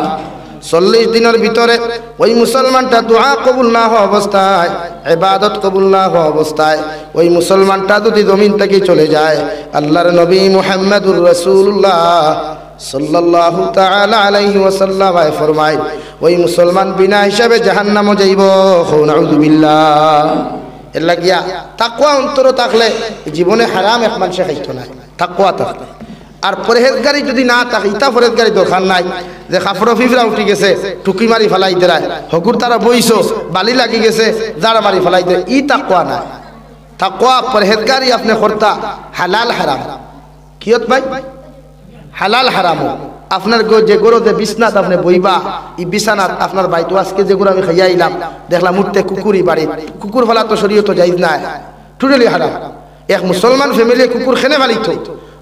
40 দিনের ভিতরে ওই মুসলমানটা দোয়া কবুল না হওয়া অবস্থায়, ইবাদত কবুল না হওয়া অবস্থায় ওই মুসলমানটা যদি জমিন থেকে চলে যায়, আল্লাহর নবী মুহাম্মদুর রাসূলুল্লাহ সাল্লাল্লাহু তাআলা আলাইহি ওয়াসাল্লাম ফরমায়, ওই মুসলমান বিনা হিসাবে জাহান্নামে যাইব। নাউযুবিল্লাহ। এর লাগিয়া তাকওয়া অন্তর থাকলে জীবনে হারাম এক মানুষে খাইতো না, তাকওয়া থাকলে। আর পরহেজগারি যদি না থাকে, ইটা পরহেজগারি দরকার নাই যে কাপড় ফিফরা উঠি গেছে টুকি মারি ফেলাই দেয়, হকুর তারা বইছো বালি লাগি গেছে জাড়া মারি ফেলাই দেয়, ই তাকওয়া না। তাকওয়া পরহেজগারি আপনি করতা হালাল হারাম কিয়ত ভাই, হালাল হারাম। আপনার যে গরুতে বিছনাত আপনি বইবা, এই বিছানাত আপনার বাইতো আজকে যে গরু আমি খাইয়া আইলাম দেখলাম উঠতে কুকুরই বাড়ি, কুকুর ফেলা তো শরীয়ত জায়েজ নাই, টোটালি হারাম। এক মুসলমান ফ্যামিলি কুকুর খেনে ফেলিত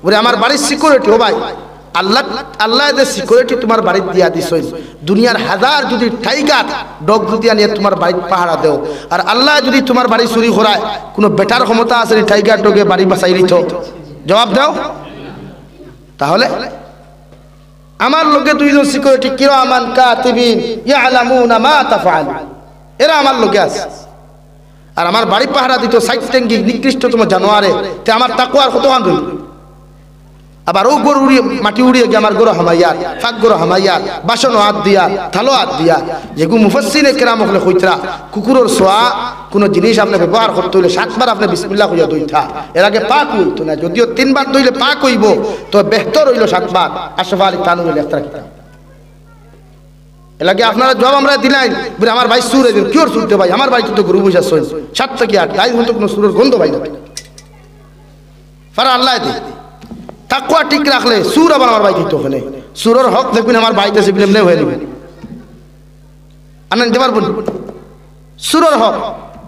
বলে আমার বাড়ির সিকিউরিটি। ও ভাই, আল্লাহ যে সিকিউরিটি তোমার বাড়ির দিয়া দিছই, দুনিয়ার হাজার যদি টাইগার ডগ যদি আনিয়ে তোমার বাড়ির পাহারা দেও, আর আল্লাহ যদি তোমার বাড়ি চুরি করায়, কোনো বেটার ক্ষমতা আছে টাইগার ডগে বাড়ি বাঁচাই দিত? জবাব দাও। তাহলে আমার লোকে দুইজন সিকিউরিটি কিরামান কাতিবিন ইয়ালামুনা মা তাফআল, এরা আমার লোকে আছে, আর আমার বাড়ি পাহারা দিত সাইটেঙ্গি নিকৃষ্টতম জানোয়ারে, তে আমার তাকওয়ার কত আনন্দ। আবার ও গরু উড়িয়ে মাটি উড়িয়ে গিয়ে আমার গরু হামাইয়ার, ফাঁক গরু হামাইয়ার, বাসন হাত দিয়া, থালো হাত দিয়া, যেগুলো মুফাসসিরে কেরাম হলে কইতরা কুকুরের সোয়া কোনো জিনিস আপনি ব্যবহার করতে হইলে 7 বার আপনি বিসমিল্লাহ কইয়া দইতা, এর আগে পাক হইতো না। যদিও 3 বার দইলে পাক হইব, তো বেহতর হইল 7 বার। আশরাফ আলী তানভীর লেখতা কিতাব। এর আগে আপনারা জবাব আমরা দিলাই বলে আমার ভাই সুরে দিন, কিওর সুরতে ভাই, আমার বাড়িতে তো গরু বসে আছে 7 থেকে 8 গাই হতো, কোনো সুরের গন্ধ ভাই না। ফারা আল্লাহ দি তাকওয়া ঠিক রাখলে সুর আবার আমার বাইতে ওখানে সুরের হক দেখবেন আমার বাইতে সে বিলেমনে হয়ে যাবে। আনন্দ পারবেন সুরের হক।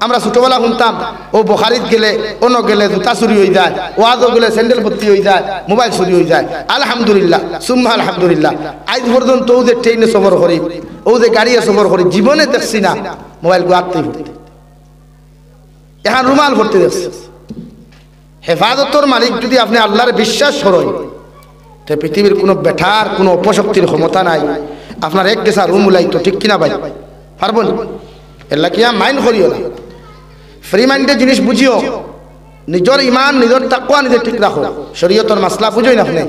আমরা ছোটবেলা শুনতাম ও বুখারীত গেলে অন্য গেলে জুতা চুরি হয়ে যায়, ওয়াজও গেলে স্যান্ডেল ভর্তি হয়ে যায়, মোবাইল চুরি হয়ে যায়। আলহামদুলিল্লাহ সুম্মা আলহামদুলিল্লাহ, আজ পর্যন্ত ও যে ট্রেনে সফর করি, ও যে গাড়িতে সফর করি, জীবনে দেখছি না মোবাইল গো আত্মীয় ভর্তি, এখন রুমাল ভর্তি দেখছি। হেফাজতর মালিক যদি আপনি আল্লাহর বিশ্বাস করেন, তো পৃথিবীর কোনো বেঠার কোনো অপশক্তির ক্ষমতা নাই আপনার এক গেছা রুম উলাইতো, ঠিক কিনা ভাই? পারবো না? এলা কিয়া মাইন্ড করিও না, ফ্রি মাইন্ডের জিনিস বুঝিও, নিজের ইমান নিজের তাকওয়া নিজে ঠিক রাখো, শরীয়তের মাসলা বুঝোই না আপনি।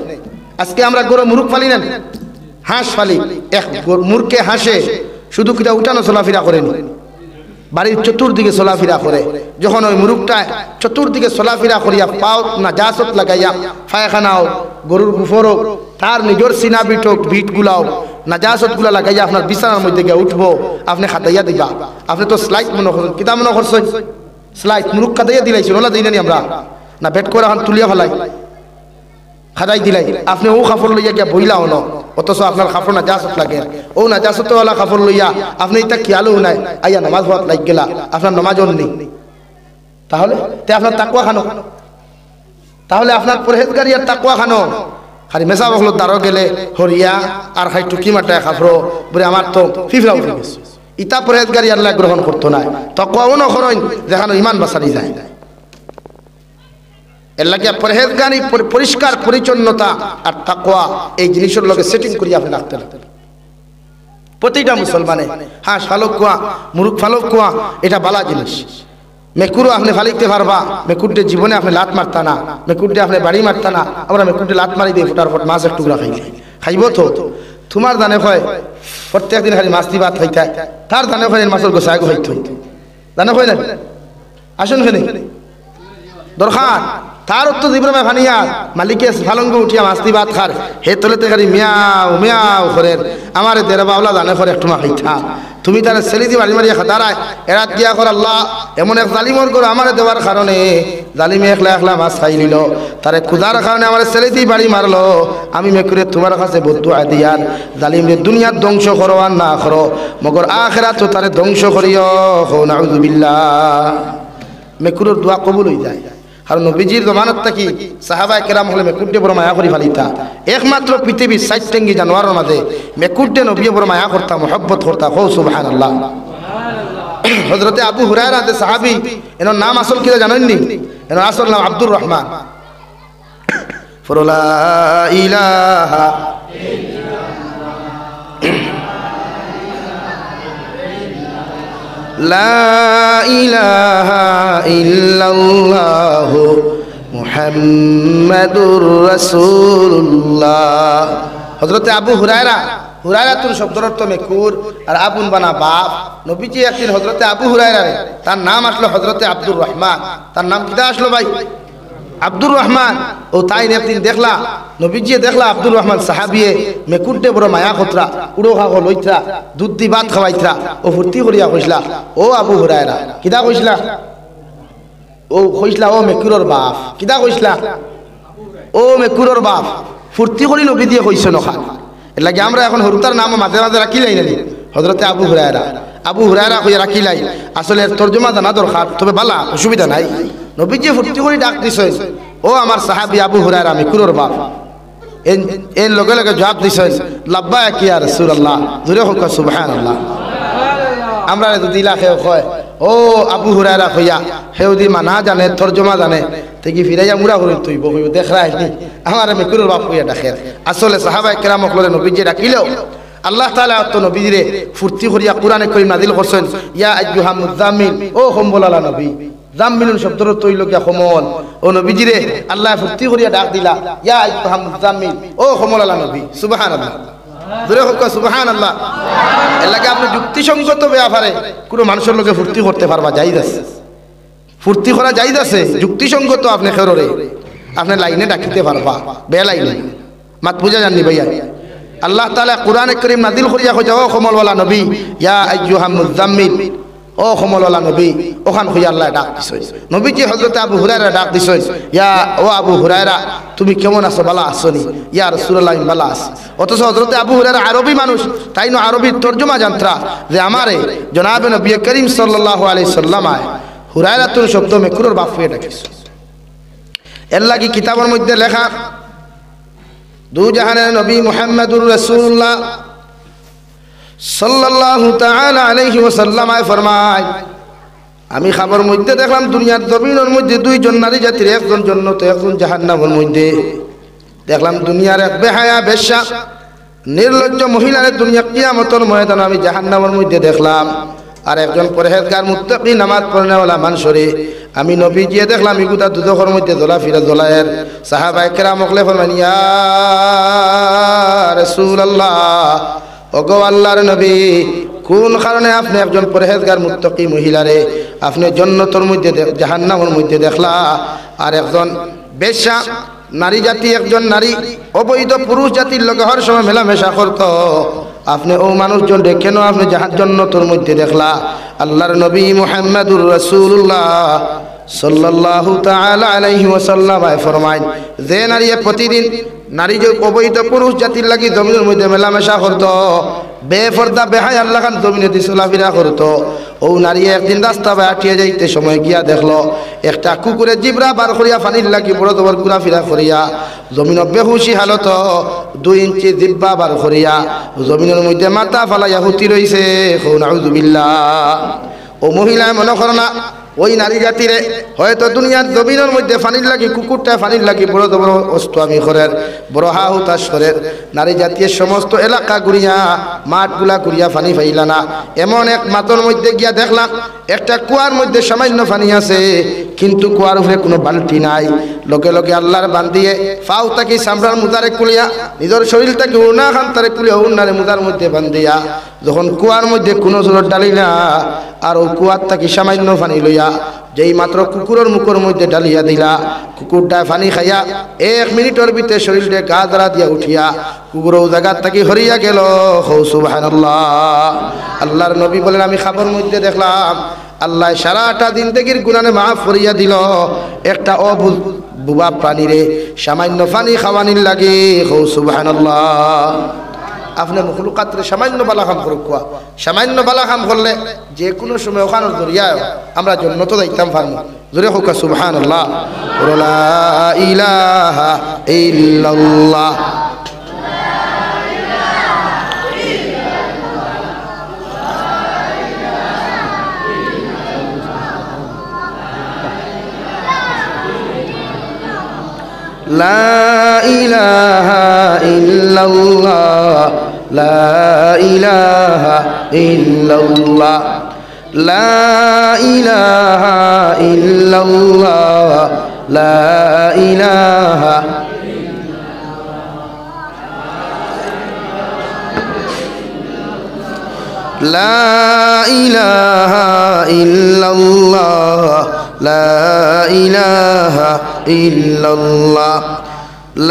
আজকে আমরা গরু মুরুখ ফালি না, হাঁস ফালি, এক মুরকে হাসে শুধু কিটা উঠানো চলাফেরা করেনি, বাড়ির চতুর্দিকে চলাফেরা করে। যখন ওই মুরুখটা চতুর্দিকে চলাফেরা করিয়া পাও নাজাসত লাগাইয়া পায়খানাও গরুর গুফরও তার নিজের সিনা বিটক বিটগুলাও নাজাসত গুলা লাগাইয়া আপনার বিছানার মধ্যে গিয়ে উঠবো, আপনি খাতাইয়া দিবা। আপনি তো স্লাইড মনে করছেন, কিতা মনে করছেন? স্লাইড মুরুখ খাতাইয়া দিলাইছেন, ওলা দিই না আমরা না, বেট করে এখন তুলিয়া ফেলাই খাদাই দিলাই, আপনি ও কাপড় লইয়া গিয়া বইলাও ন, অথচ আপনার কাপড় নাজাসত লাগে। ও নাজাসতওয়ালা কাপড় লইয়া আপনি এটা খেয়ালও নাই, আইয়া নামাজ হওয়াত লাগ গেলা, আপনার নামাজও নেই। তাহলে আপনার তাকওয়া খানো, তাহলে আপনার পরহেজগারি আর তাকওয়া খানো। খালি মেসা বকল দাঁড়ো গেলে হরিয়া আর খাই টুকি মাটায় কাপড় বলে আমার তো ফিফরা উঠে গেছে, ইটা পরহেজগারি আল্লাহ গ্রহণ করতো না। তাকওয়াও নকরেন, যেখানে ইমান বাঁচানি যায়। এর লাগে পরহেজগারি, পরিষ্কার পরিচ্ছন্নতা আর তাকওয়া এই জিনিসের লগে সেটিং করিয়া আপনি রাখতে লাগতেন প্রতিটা মুসলমানে। হাঁস ফালক কুয়া, মুরুখ ফালক কুয়া, এটা বালা জিনিস। মেকুরও আপনি ফালিতে পারবা, মেকুরটে জীবনে আপনি লাত মারতা না, মেকুরটে আপনি বাড়ি মারতা না। আমরা মেকুরটে লাত মারি দিই, ফোটার ফট মাছের টুকরা খাইব তো তোমার দানে হয় প্রত্যেক দিন খালি মাছ ভাত খাইতে, তার দানে হয় মাছের গোসাই গো খাইতে দানে হয় না। আসুন খেলে দরকার তার উত্তর দিব্রমে ভানিয়া মালিকে ফালঙ্গ উঠিয়া মাস্তি ভাত খার, হে তোলেতে খালি মিয়াও মিয়াও করেন, আমার দেড় বাউলা দানে করে একটু খাইতা। তুমি তার ছেলে দিয়ে বাড়ি মারিয়া খাতারায় এরাত গিয়া কর আল্লাহ এমন এক জালিমর করে আমার দেওয়ার কারণে জালিমে একলা একলা মাছ খাই নিল, তারে ক্ষুধার কারণে আমার ছেলে দিয়ে বাড়ি মারলো। আমি মেকুরে তোমার কাছে বদুয়া দিয়ার জালিমরে দুনিয়ার ধ্বংস করো আর না করো, মগর আখিরাত তো তারে ধ্বংস করিও। নাউযুবিল্লাহ। মেকুরের দোয়া কবুল হয়ে যায়। আর নবীজির জমানত থাকি সাহাবায়ে কেরাম হলে মেকুটে বড় মায়া করি ফালিতা একমাত্র পৃথিবীর 60 জানোয়ারের মাঝে মেকুটে নবী বড় মায়া করতা মুহাব্বত করতা কও সুবহানাল্লাহ। হযরতে আবু হুরায়রা তে সাহাবী এর নাম আসল কি জানেন নি? এর আসল নাম আব্দুর রহমান। ফরলা ইলাহা লা ইলাহা ইল্লাল্লাহু মুহাম্মাদুর রাসূলুল্লাহ। হযরতে আবু হুরায়রা, হুরায়রাতুর শব্দের অর্থ মেকুর আর আবুন বানা বাপ। নবীজি একদিন হযরতে আবু হুরায়রা তার নাম আসলো হযরতে আব্দুর রহমান। তার নাম কিটা আসলো ভাই? আব্দুর রহমান। ও তাই একদিন দেখলা নবীজি দেখলা আব্দুর রহমান সাহাবিয়ে মেকুরটে বড় মায়া খতরা উড়ো খাগো লইত্রা দুধ দি ভাত খাওয়াইত্রা ও ফুর্তি করিয়া কইসলা ও আবু হুরায়রা কিটা কইসলা? ও কইসলা ও মেকুরর বাপ। কিটা কইসলা? ও মেকুরর বাপ। ফুর্তি করি নবী দিয়ে কইছ নখা। এর লাগে আমরা এখন হরুতার নাম মাঝে মাঝে রাখি লাই নানি হযরতে আবু হুরায়রা। আবু হুরায়রা কইয়া রাখি লাই। আসলে এর তর্জমা জানা দরকার, তবে বালা অসুবিধা নাই। নবীজি ফুর্তি করে ডাক দিছেন ও আমার সাহাবী আবু হুরায়রা মেকুরর বাপ। এর লগে লগে জবাব দিছেন লাব্বাইক ইয়া রাসূলুল্লাহ। জোরে হোক সুবহানাল্লাহ। আমরা যদি ইলাকে কয় ও আবু হুরায়রা কইয়া হেউদি মানা জানে তর্জমা জানে থেকে ফিরাইয়া মুড়া হইল তুই বহিব দেখরাই আমার মেকুরর বাপ কইয়া ডাকে। আসলে সাহাবায়ে কেরাম হলে নবীজি ডাকিলেও আল্লাহ তাআলা তো নবীরে ফুর্তি করিয়া কোরআনে কারীম নাযিল করছেন ইয়া আইয়ুহা মুযাম্মিল ও কম্বলালা নবী। জাম্মিলুন শব্দর তৈল গিয়া কমল ও নবীজিরে আল্লাহ ফুর্তি করিয়া ডাক দিলা ইয়া আইয়ুহা মুযাম্মিল ও কমলালা নবী। সুবহানাল্লাহ। জোরে হোক সুবহানাল্লাহ। এর লাগে আপনি যুক্তিসঙ্গত ব্যাপারে কোনো মানুষের লোকে ফুর্তি করতে পারবা জায়েজ আছে, ফুর্তি করা জায়েজ আছে যুক্তিসঙ্গত। আপনি খেররে আপনি লাইনে ডাকিতে পারবা বে লাইনে মাত বুঝা জাননি ভাইয়া। আল্লাহ তাআলা কোরআনে কারীম নাযিল করিয়া কইয়া ও কমলওয়ালা নবী ইয়া আইয়ুহা মুযাম্মিল ও কমলওয়ালা নবী ওখান হইয়া আল্লাহ ডাক দিছে। নবীজি হযরতে আবু হুরায়রা ডাক দিছে ইয়া ও আবু হুরায়রা তুমি কেমন আছো? বালা আসনি? ইয়া রাসূলুল্লাহ আমি বালা আছি। অথচ হযরতে আবু হুরায়রা আরবি মানুষ, তাই না আরবির তর্জমা জানত্রা যে আমারে জনাবে নবী করিম সাল্লাল্লাহু আলাইহি সাল্লাম হুরায়রাতুর শব্দ মেকুরর বাপ হয়ে ডাকিছে। এর লাগি কিতাবের মধ্যে লেখা দু জাহানের নবী মুহাম্মদুর রাসূলুল্লাহ সাল্লাল্লাহু তাআলা আলাইহি ওয়াসাল্লাম ফরমায় আমি খবর মধ্যে দেখলাম দুনিয়ার জমিনের মধ্যে দুইজন নারী জাতির, একজন জান্নাত একজন জাহান্নামের মধ্যে। দেখলাম দুনিয়ার এক বেহায়া বেশ্যা নির্লজ্জ মহিলারে দুনিয়া কিয়ামতের ময়দানে আমি জাহান্নামের মধ্যে দেখলাম। আর একজন পরহেজগার মুত্তাকি নামাজ পড়নেওয়ালা মানুষরে আমি নবীজি দেখলাম ইগুতা দুদখের মধ্যে জ্বলাফিরা জ্বলায়ের। সাহাবায়ে কেরাম ওকলে ফরমান ইয়া রাসূলুল্লাহ ওগো আল্লাহর নবী কোন কারণে আপনি একজন পরহেজগার মুত্তাকি মহিলারে আপনি জান্নাতের মধ্যে জাহান্নামের মধ্যে দেখলা, আর একজন বেশ্যা নারী জাতি একজন নারী অবৈধ পুরুষ জাতির লোকে হর সময় মেলামেশা করত, আপনি ও মানুষজন কেন আপনি জান্নাতের মধ্যে দেখলা? আল্লাহর নবী মুহাম্মদুর রাসূলুল্লাহ সাল্লাল্লাহু তাআলা আলাইহি ওয়াসাল্লাম ফরমায় যে নারী প্রতিদিন নারী যে অবৈধ পুরুষ জাতির লাগি জমিনের মধ্যে মেলামেশা করতো, বেফর্দা বেহায় আল্লাহ খান জমিনে দিয়ে চলাফেরা করতো, ও নারী একদিন রাস্তা বা আটিয়ে যাইতে সময় গিয়া দেখলো একটা কুকুরের জিবরা বার করিয়া পানির লাগি বড় তোমার ঘুরাফিরা করিয়া জমিন বেহুশি হালত 2 ইঞ্চি জিব্বা বার করিয়া জমিনের মধ্যে মাথা ফালাইয়া হুতি রইছে। নাউযুবিল্লাহ। ও মহিলা মনে করো না ওই নারী জাতিরে হয়তো দুনিয়ার জমিনের মধ্যে ফানির লাগি কুকুরটা ফানির লাগি বড় বড় অস্ত্র আমি করেন বড় হা হুতাশ করেন নারী জাতীয় সমস্ত এলাকা ঘুরিয়া মাঠগুলা ঘুরিয়া ফানি ফাইলা না। এমন এক মাতর মধ্যে গিয়া দেখলাম একটা কুয়ার মধ্যে সামান্য ফানি আছে, কিন্তু কুয়ার উপরে কোনো বালতি নাই। লোকে লোকে আল্লাহর বান্দিয়ে ফাউ তাকে সামরার মুদারে কুলিয়া নিজের শরীরটাকে উনা খান তারে কুলিয়া উনারে মুদার মধ্যে বান্ধিয়া যখন কুয়ার মধ্যে কোনো জোর ডালি না আর ও কুয়ার তাকে সামান্য ফানি লইয়া যেই মাত্র কুকুরের মুখের মধ্যে ডালিয়া দিলা, কুকুরটা ফানি খাইয়া 1 মিনিটের ভিতরে শরীরে গা ধরা দিয়া উঠিয়া কুকুর ও জায়গা থেকে হরিয়া গেল। সুবহানাল্লাহ। আল্লাহর নবী বলেন আমি খাবার মধ্যে দেখলাম আল্লাহ সারাটা জিন্দেগির গুনাহে মাফ করিয়া দিল একটা বুবা প্রাণীরে সামান্য পানি খাওয়ানির লাগে। সুবহানাল্লাহ। আপনি মখলুকাতরে সামান্য বালা কাম করুক, সামান্য বালা কাম করলে যে কোনো সময় ওখানোর জরিয়ায় আমরা জন্নত যাইতাম পারবো। জোরে হোক সুবহানাল্লাহ। লা ইলাহা ইল্লাল্লাহ। লা ইলাহা ইল্লাল্লাহ, লা ইলাহা ইল্লাল্লাহ, লা ইলাহা ইল্লাল্লাহ, লা ইলাহা লা ইলাহা ইল্লাল্লাহ, লা ইলাহা ইল্লাল্লাহ,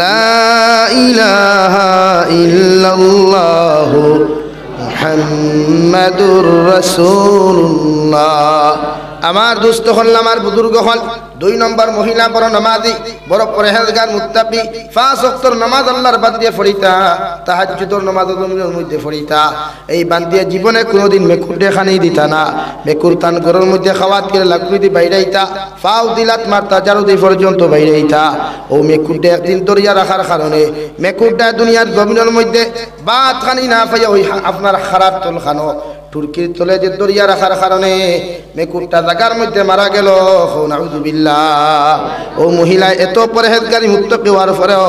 লা ইলাহা ইল্লাল্লাহ মুহাম্মাদুর রাসূলুল্লাহ। আমার দুস্থ হল, আমার বুজুর্গ হল, 2 নম্বর মহিলা বড় নামাজি, বড় পরহেজগার মুত্তাকি, 5 ওয়াক্তের নামাজ আল্লাহর বান্দিয়ে পড়িতা, তাহাজ্জুদের নামাজ জমিনের মধ্যে পড়িতা। এই বান্দিয়ে জীবনে কোনোদিন মেকুর দেখানি দিতা না। মেকুর তান ঘরের মধ্যে খাওয়াত করে লাকড়ি বাইরাইতা, ফাও দিলাত মারতা জারুদি পর্যন্ত বাইরাইতা। ও মেকুরটা একদিন দরিয়া রাখার কারণে মেকুরটা দুনিয়ার জমিনের মধ্যে বাত খানি না পাইয়া ওই আপনার খারাপ তল খানো তুর্কির তলে যে দরিয়া রাখার কারণে মেকুরটা জায়গার মধ্যে মারা গেল। নাউযুবিল্লাহ। ও মহিলা এত পরহেজগারি মুত্তাকি হওয়ার পরেও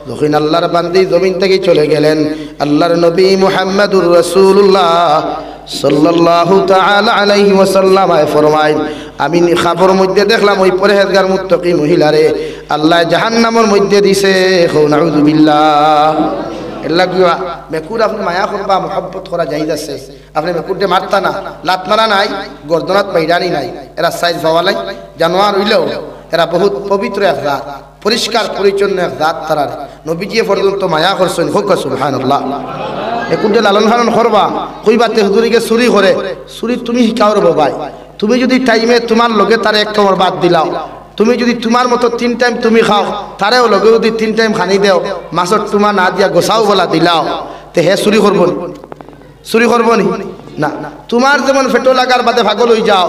যখন আল্লাহর বান্দি জমিন থেকে চলে গেলেন, আল্লাহর নবী মুহাম্মদুর রাসূলুল্লাহ সাল্লাল্লাহু তাআলা আলাইহি ওয়াসাল্লাম ফরমায়, আমি খাবর মধ্যে দেখলাম ওই পরহেজগার মুত্তাকি মহিলারে আল্লাহ জাহান্নামের মধ্যে দিছে। নাউযুবিল্লাহ। এল্লা গিয়া মেকুর আপনি মায়া করবা, মহব্বত করা জায়েজ আছে। আপনি মেকুরটে মারতা না, লাত মারা নাই, গর্দনাত বাইরানি নাই। এরা সাইজ পাওয়ালাই জানোয়ার হইলেও এরা বহুত পবিত্র এক জাত, পরিষ্কার পরিচ্ছন্ন এক জাত। তারা নবীজি পর্যন্ত মায়া করছেন। হোক সুবহানাল্লাহ। মেকুরটে লালন পালন করবা, কইবাতে হুজুরিকে চুরি করে, চুরি তুমি শিকাও রব ভাই। তুমি যদি টাইমে তোমার লগে তার এক কামড় বাদ দিলাও, তুমি যদি তোমার মতো 3 টাইম তুমি খাও, তারেও লগে যদি 3 টাইম খানি দেও, মাছর তোমার না দিয়া গোসাও বলা দিলাও, তে হে চুরি করব নি? চুরি করব নি? না। তোমার যেমন ফেটো লাগার বাদে ভাগল হয়ে যাও,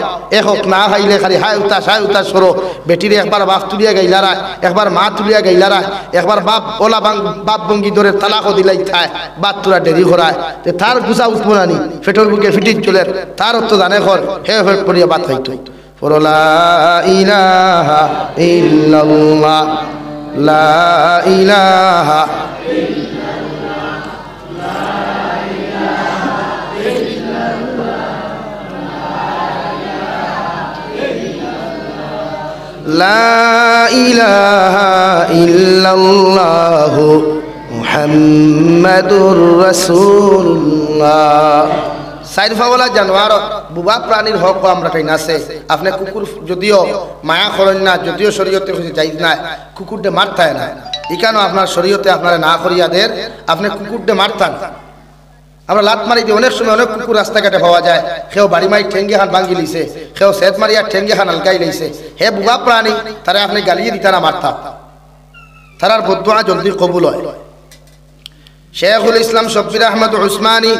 হোক না খাইলে খালি হায় উতাস সরো। বেটিরে একবার বাপ তুলিয়া গাইলারা, একবার মা তুলিয়া গাইলারা, একবার বাপ ওলা বাপ বঙ্গি ধরে তালাকও দিলাই থায়, বাদ তোরা দেরি করায়, তে তার গুছা উঠবো না নি? ফেটোর বুকে ফিটির চলে, তার তো জানে ঘর হে ফেট পড়িয়া বাদ খাইতো। লা ইলাহা ইল্লাল্লাহ, লা ইলাহা লা ইলাহা ইল্লাল্লাহ মুহাম্মাদুর রাসূলুল্লাহ। সাইরফাওয়ালা জানোয়ার বুবা প্রাণীর হক আমরা টাইন আছে। আপনি কুকুর যদিও মায়া করেন না, যদিও শরীয়তে জায়েজ না, কুকুরটে মারতায় না। এখানেও আপনার শরীয়তে আপনারা না করিয়া দের, আপনি কুকুরটে মারতান। আমরা লাত মারি দিই, অনেক সময় অনেক কুকুর রাস্তাঘাটে পাওয়া যায়, কেউ বাড়ি মারি ঠেঙ্গে খান ভাঙ্গি লিছে, কেউ সেত মারিয়া ঠেঙ্গে খান আলগাই লইছে। হে বুবা প্রাণী, তারা আপনি গালিয়ে দিতা না, মারতা, তারার বদদুয়া জলদি কবুল হয়। শেখুল ইসলাম শব্বির আহমদ উসমানী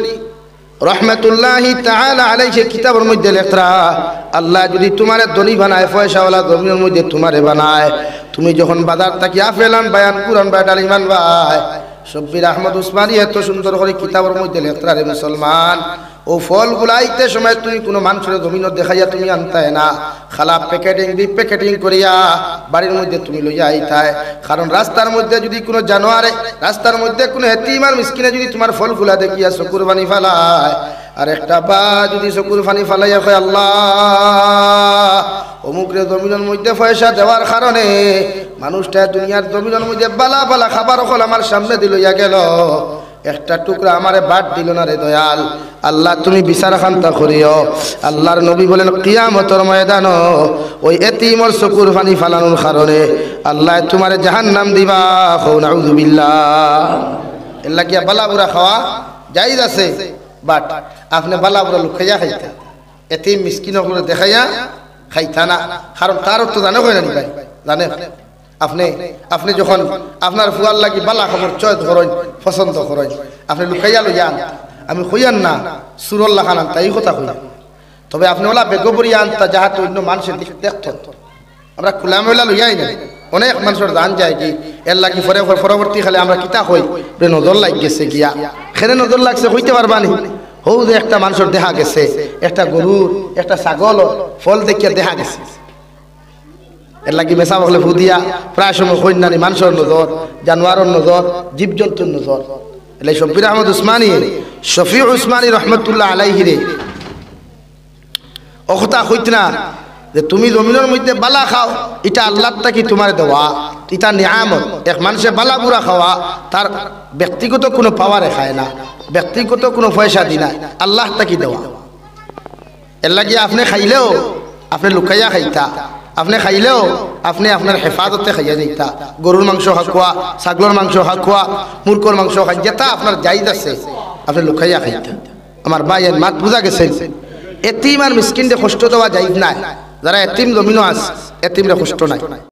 রহমতুল্লাহি তাআলা আলাইহি কিতাবের মধ্যে লেখরা, আল্লাহ যদি তোমারে ধনী বানায়, পয়সাওয়ালা জমিনের মধ্যে তোমারে বানায়, তুমি যখন বাজার থাকি আপেলান বায়ান কুরআন বা ডালিমান ভাই, শব্বির আহমদ উসমানী এত সুন্দর করে কিতাবের মধ্যে লেখরা, রে মুসলমান, ও ফল গুলাইতে সময় তুমি কোনো মানুষের জমিনত দেখাইয়া তুমি আনতায় না, খালা প্যাকেটিং করিয়া বাড়ির মধ্যে তুমি লইয়া আইতায়। কারণ রাস্তার মধ্যে যদি কোনো জানোয়ারে, রাস্তার মধ্যে কোনো এতিম আর মিসকিনে যদি তোমার ফল গুলা দেখিয়া চকুর পানি ফালায়, আর একটা বা যদি চকুর পানি ফালাইয়া কয় আল্লাহ অমুকরে জমিনের মধ্যে পয়সা দেওয়ার কারণে মানুষটা দুনিয়ার জমিনের মধ্যে বালা বালা খাবার হল আমার সামনে দিল ইয়া গেল, একটা টুকরা আমারে বাদ দিল না রে দয়াল, আল্লাহ তুমি বিচার খান্তা করিও। আল্লাহর নবী বলেন কিয়ামতের ময়দান ওই এতিমর চকুর পানি ফালানোর কারণে আল্লাহ তোমারে জাহান্নাম দিবা। নাউযুবিল্লাহ। এল্লা কি বালাবুরা খাওয়া জায়েজ আছে, বাট আপনি বালাবুরা লোক খাইয়া খাইতা, এতিম মিসকিন করে দেখাইয়া খাইতা না। কারণ তার তো জানে হয় না ভাই, জানে আপনি যখন আপনার ফুয়ার লাগি বালা খবর চয়েস করেন, পছন্দ করেন, আপনি লুকাইয়া লইয়ান আমি কইয়ান না সুরল্লা খান তাই কথা কই তবে আপনি ওলা বেগবরি আনতা যাহাতে অন্য মানুষের দেখত আমরা খোলা মেলা লইয়াই না অনেক মানুষের জান যায় কি এর লাগি পরবর্তী খালে আমরা কিতা কই নজর লাগ গেছে গিয়া খেলে নজর লাগছে হইতে পারবানি হৌ যে একটা মানুষের দেখা গেছে একটা গরুর একটা ছাগল ফল দেখিয়া দেখা গেছে এর লাগি মেসা বকলে ফুদিয়া প্রায় সময় কন্যানি মানুষের নজর জানোয়ারের নজর জীবজন্তুর নজর এলে শফির আহমদ উসমানী শফি উসমানী রহমতুল্লাহ আলাইহি রে অকথা কইত না যে তুমি জমিনের মধ্যে বালা খাও এটা আল্লাহর তাকি তোমার দেওয়া এটা নিয়ামত এক মানুষে বালা বুড়া খাওয়া তার ব্যক্তিগত কোনো পাওয়ারে খায় না ব্যক্তিগত কোনো পয়সা দি না আল্লাহ তাকি দেওয়া এর লাগি আপনি খাইলেও আপনি লুকাইয়া খাইতা আপনি খাইলেও আপনি আপনার হেফাজতে খাইয়া যাইতা গরুর মাংস হাকুয়া ছাগলের মাংস হাকুয়া মুরগোর মাংস খাই যেটা আপনার জায়জ আছে আপনি লুকাইয়া খাইতা আমার ভাইয়ের মাত বুঝা গেছেন এতিম আর মিসকিনদের কষ্ট দেওয়া জায়জ নাই যারা এতিম জমিনও আছে এতিমরে কষ্ট নাই